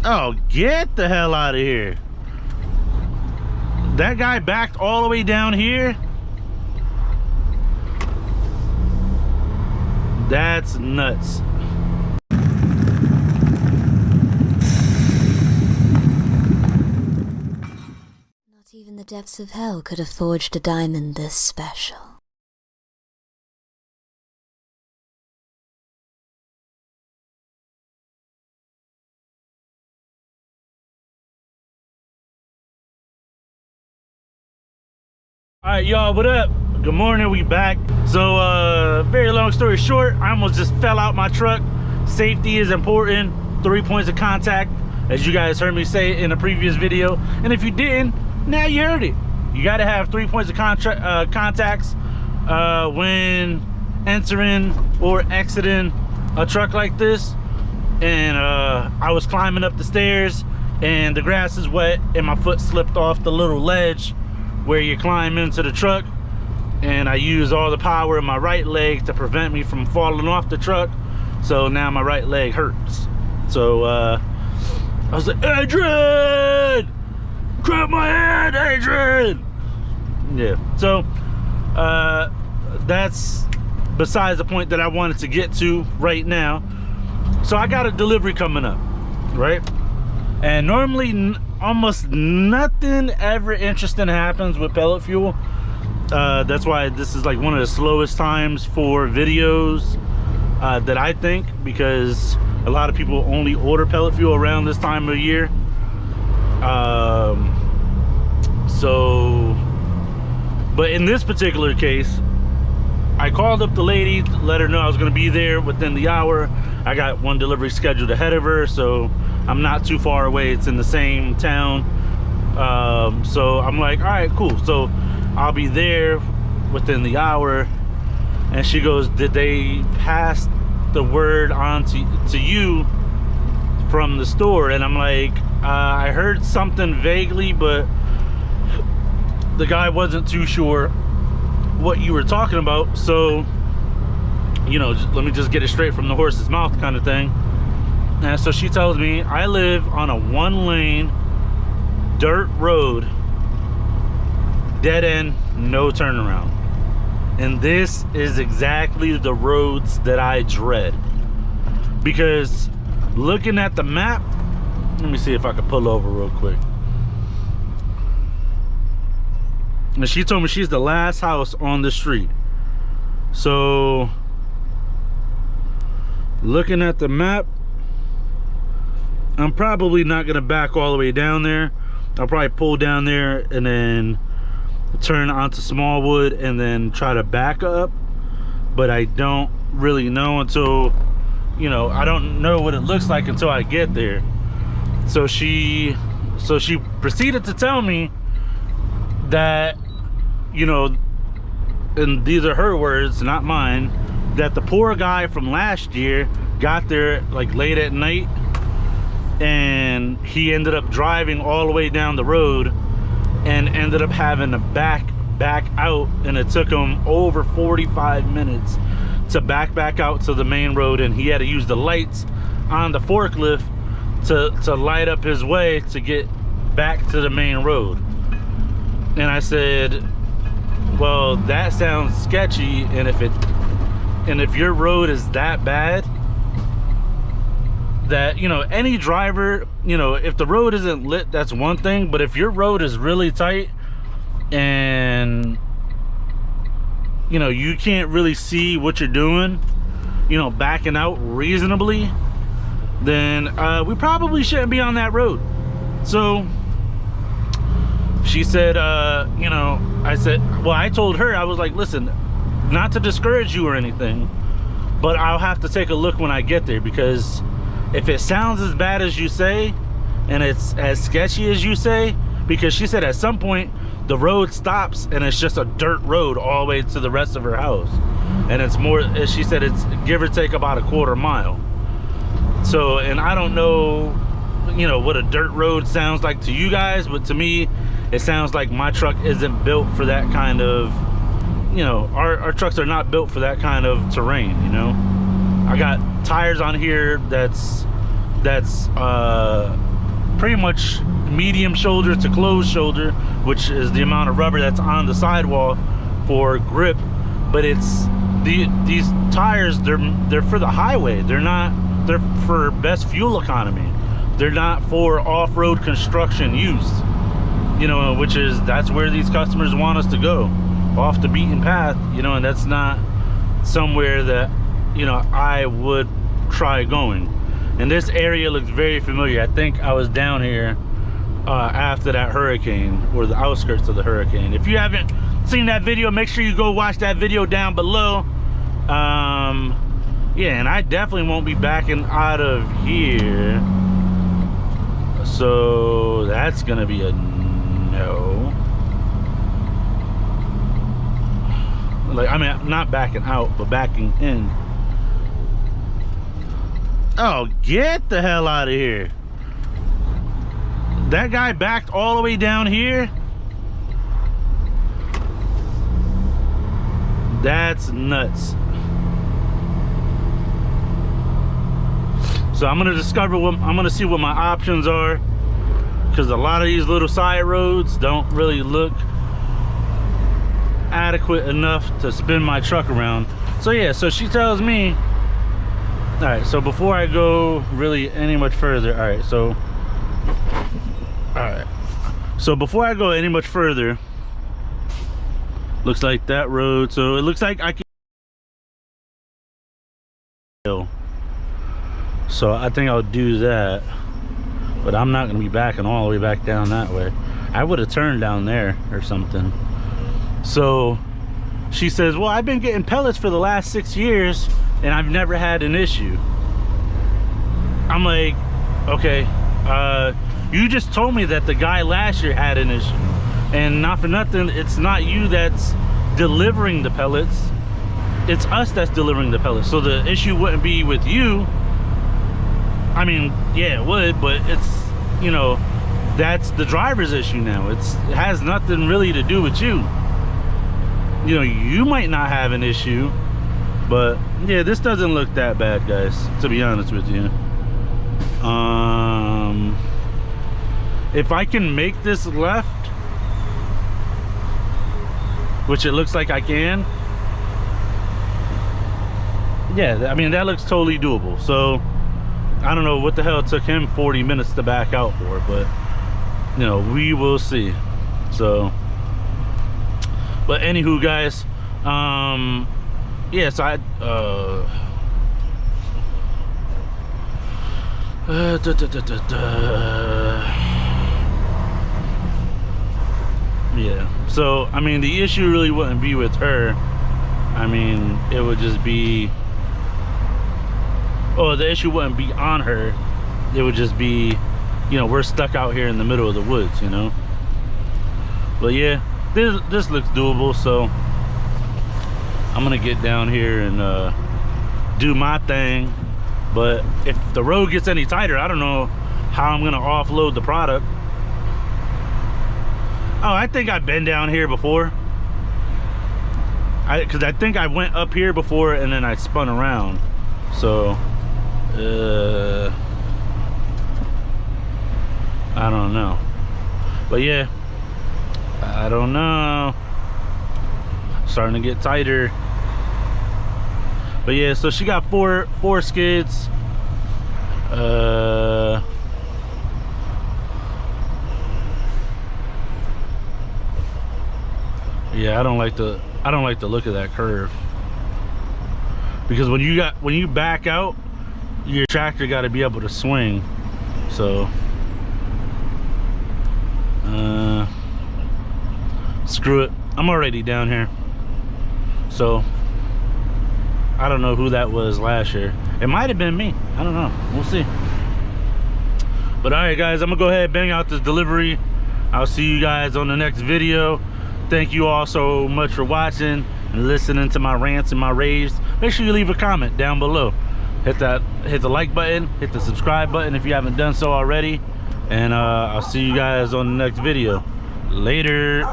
Oh, get the hell out of here. That guy backed all the way down here. That's nuts. Not even the depths of hell could have forged a diamond this special. All right, y'all, what up? Good morning, we back. So very long story short, I almost just fell out my truck. Safety is important. 3 points of contact, as you guys heard me say in a previous video. And if you didn't, now you heard it. You got to have 3 points of contacts when entering or exiting a truck like this. And I was climbing up the stairs and the grass is wet and my foot slipped off the little ledge where you climb into the truck, and I used all the power in my right leg to prevent me from falling off the truck. So now my right leg hurts. So I was like, Adrian, grab my hand, Adrian. Yeah, so that's besides the point that I wanted to get to right now. So I got a delivery coming up, right? And normally almost nothing ever interesting happens with pellet fuel. That's why this is like one of the slowest times for videos that I think, because a lot of people only order pellet fuel around this time of year. But in this particular case, I called up the lady, let her know I was going to be there within the hour. I got one delivery scheduled ahead of her, so I'm not too far away. It's in the same town. So I'm like, all right, cool. So I'll be there within the hour. And she goes, did they pass the word on to you from the store? And I'm like, I heard something vaguely, but the guy wasn't too sure what you were talking about. So, you know, let me just get it straight from the horse's mouth kind of thing. And so she tells me, I live on a 1-lane dirt road, dead end, no turnaround. And this is exactly the roads that I dread. Because looking at the map, let me see if I can pull over real quick. And she told me she's the last house on the street. So looking at the map, I'm probably not gonna back all the way down there. I'll probably pull down there and then turn onto Smallwood and then try to back up. But I don't really know until, you know, I don't know what it looks like until I get there. So she proceeded to tell me that, you know, and these are her words, not mine, that the poor guy from last year got there like late at night, and he ended up driving all the way down the road and ended up having to back out, and it took him over 45 minutes to back out to the main road, and he had to use the lights on the forklift to light up his way to get back to the main road. And I said, well, that sounds sketchy, and if your road is that bad, that, you know, any driver, you know, if the road isn't lit, that's one thing, but if your road is really tight and, you know, you can't really see what you're doing, you know, backing out reasonably, then we probably shouldn't be on that road. So she said, you know, I said, well, I told her, I was like, listen, not to discourage you or anything, but I'll have to take a look when I get there, because if it sounds as bad as you say and it's as sketchy as you say, because she said at some point the road stops and it's just a dirt road all the way to the rest of her house, and it's more, she said, it's give or take about a quarter mile. So, and I don't know, you know, what a dirt road sounds like to you guys, but to me it sounds like my truck isn't built for that kind of, you know, our trucks are not built for that kind of terrain, you know. I got tires on here that's pretty much medium shoulder to closed shoulder, which is the amount of rubber that's on the sidewall for grip. But it's these tires, they're for the highway. They're for best fuel economy. They're not for off-road construction use, you know, that's where these customers want us to go, off the beaten path, you know, and that's not somewhere that, you know, I would try going. And this area looks very familiar. I think I was down here after that hurricane, or the outskirts of the hurricane. If you haven't seen that video, make sure you go watch that video down below. Yeah, and I definitely won't be backing out of here, so that's gonna be a no. Like, I mean, not backing out, but backing in. Oh, get the hell out of here. That guy backed all the way down here. That's nuts. So I'm gonna see what my options are, because a lot of these little side roads don't really look adequate enough to spin my truck around. So yeah, so she tells me, all right, so before I go really any much further, all right, so before I go any much further, looks like that road, so it looks like I can, so I think I'll do that, but I'm not gonna be backing all the way back down that way. I would have turned down there or something. So she says, well, I've been getting pellets for the last 6 years and I've never had an issue. I'm like, okay, you just told me that the guy last year had an issue, and not for nothing, it's not you that's delivering the pellets, it's us that's delivering the pellets. So the issue wouldn't be with you. I mean, yeah, it would, but it's, you know, that's the driver's issue now. It has nothing really to do with you. You know, you might not have an issue, but yeah, this doesn't look that bad, guys, to be honest with you. If I can make this left, which it looks like I can, yeah, I mean, that looks totally doable. So I don't know what the hell it took him 40 minutes to back out for, but you know, we will see. So, but anywho, guys, yes, yeah, so I mean, the issue really wouldn't be with her. I mean, it would just be, oh, the issue wouldn't be on her. It would just be, you know, we're stuck out here in the middle of the woods, you know. But yeah, this looks doable, so I'm gonna get down here and do my thing. But if the road gets any tighter, I don't know how I'm gonna offload the product. Oh, I think I've been down here before. Because I think I went up here before and then I spun around. So I don't know. But yeah, I don't know. Starting to get tighter. But yeah, so she got four skids. Yeah, I don't like the look of that curve, because when you back out, your tractor got to be able to swing. So screw it, I'm already down here. So I don't know who that was last year. It might have been me, I don't know, we'll see. But all right, guys, I'm gonna go ahead and bang out this delivery. I'll see you guys on the next video. Thank you all so much for watching and listening to my rants and my raves. Make sure you leave a comment down below. Hit the like button, hit the subscribe button if you haven't done so already. And I'll see you guys on the next video. Later.